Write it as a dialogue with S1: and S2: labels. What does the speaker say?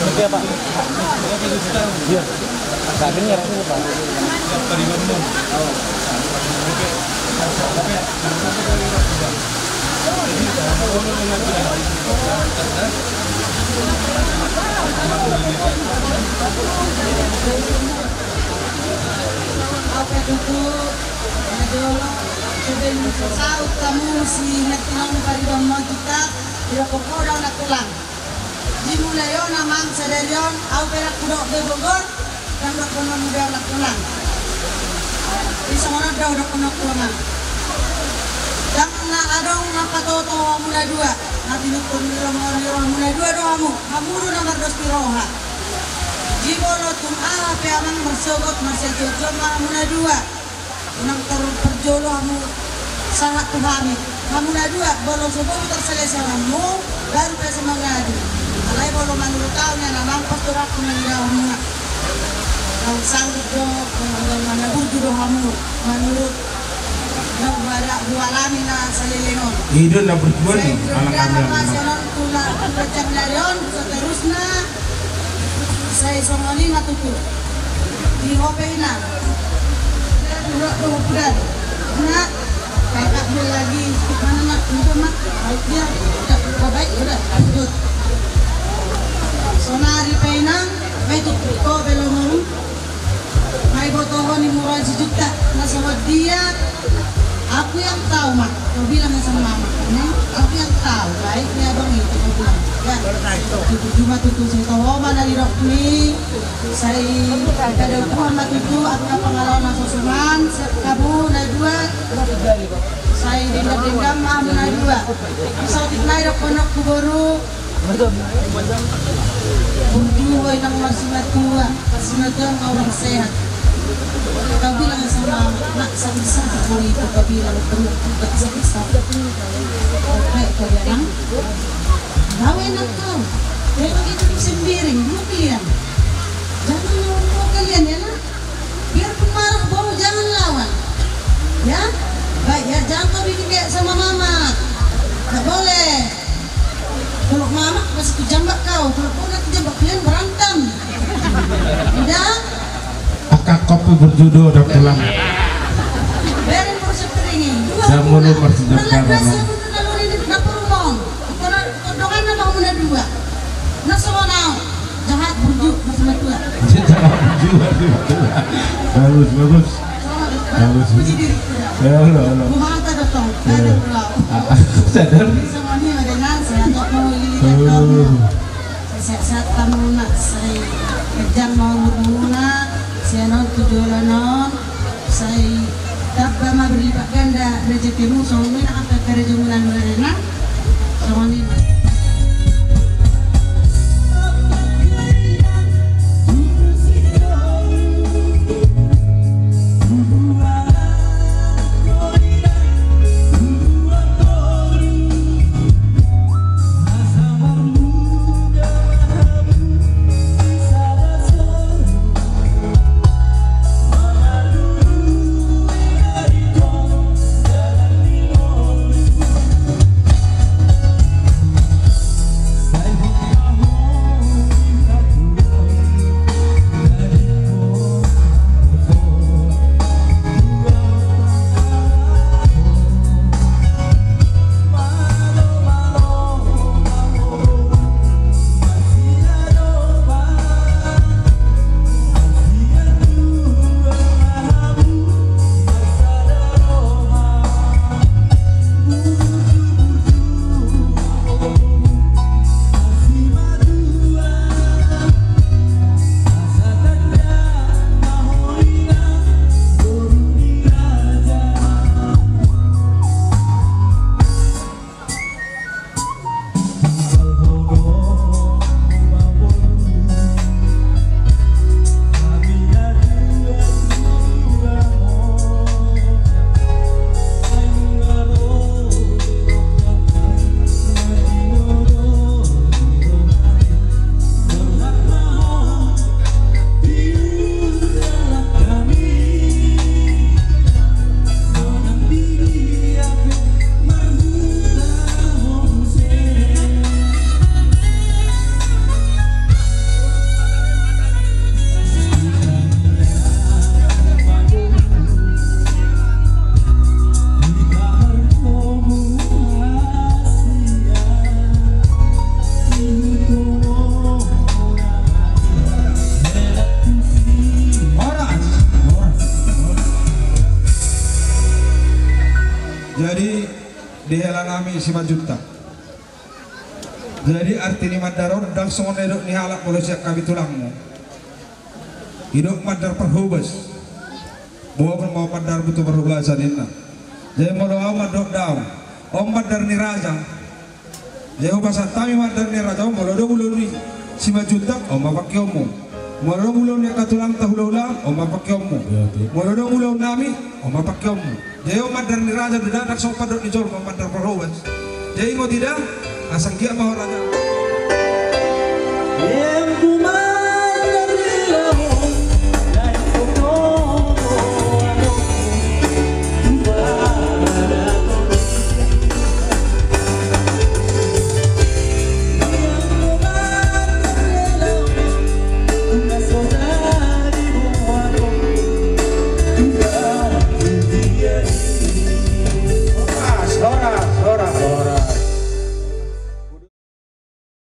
S1: Oke Pak. Iya. Gak dengar ini Pak.
S2: Oke duduk. Sebelum saut kamu si nagtinong paridong mo kita bila kokodaw na tulang. Dimulai yon namang sadarion au perak kudok bebogor dan dok kono muda na tulang. Bisa mana daw dok kono tulangan. Dan na adong napatoto mula dua. Nanti nukun niro mula dua doamu. Hamuru nomor 2 piroha. Jibolo tum pe amang bersogot masih jojo mula dua. Unang perjolo kamu sangat tuhami. Mula dua bolo sebelum terselesai kamu baru bisa mengadu. Alay bolo menurut kau nya namang pastorak mengira muna. Kau sanggup do mana burdu do kamu menurut dua lamina salilenon.
S3: Idon na berdua nih anak-anak.
S2: Nasional pula pecah larion seterusnya. Saya somali matutu di hopena. Bulan, nak kakak beli lagi mana mak, udah mak, baiknya udah baik udah lanjut. Sonari penang, baik tu kau belum mai botoho ni murah sejuta, nasawat dia. Aku yang tahu mak, kau bilang sama mama, aku yang tahu, baiknya abang itu kau bilang. Ya, cuma tutu saya tahu mana di dokter, saya ada Muhammad itu atau pengalaman sosuman, kamu naik dua, saya dendam kamu naik dua, saya naik dok konak kuburu, berdua yang masih tua, orang sehat. Kau bilang sama nak sama kau itu kau bilang perlu tak sama. Baik kau bilang. Kau enak kau, jangan itu sembiring, kemudian jangan lawan kalian ya nak. Biarpun marah bau jangan lawan, ya. Baik ya, jangan kau bikin kayak sama mama, tak boleh. Kalau mama masih kejambak kau, kalau kau nak kejambak kalian berantem, tidak.
S3: Akak kopi berjudul dok tulang.
S2: Berin proses teringin.
S3: Jamun masih jambak.
S2: Dua, nasional jahat burjuk masalah tua.
S3: Jahat burjuk. Bagus bagus. Bagus.
S2: Puji diri.
S3: Ya Allah.
S2: Bukan tak datang, ada pulau.
S3: Sadar.
S2: Semuanya ada nasi atau mau lilitan. Sehat kamu nak saya kerja mau murmuna, saya non tujuan non, saya dapat mah berlipat ganda rezekimu soalnya apa kerja mulan mulan soalnya.
S4: 5 juta. Jadi arti ni madaron dang songon edok ni halak boleh siap kami tulangmu. Hidup madar perhubas. Bawa pun mau madar butuh perhubasan ini. Jadi mau doa madok daun. Om madar ni raja. Jadi bahasa kami madar ni raja. Mau doa ulun ni 5 juta. Om pakai omu. Mau doa ulun ni katulang tahula. Om pakai omu. Mau doa ulun nami. Om pakai omu. Jadi om madar ni raja. Tidak nak sok padok ni jol. Om madar perhubas. Jadi mau tidak. Asang kia mau raja.
S1: Yang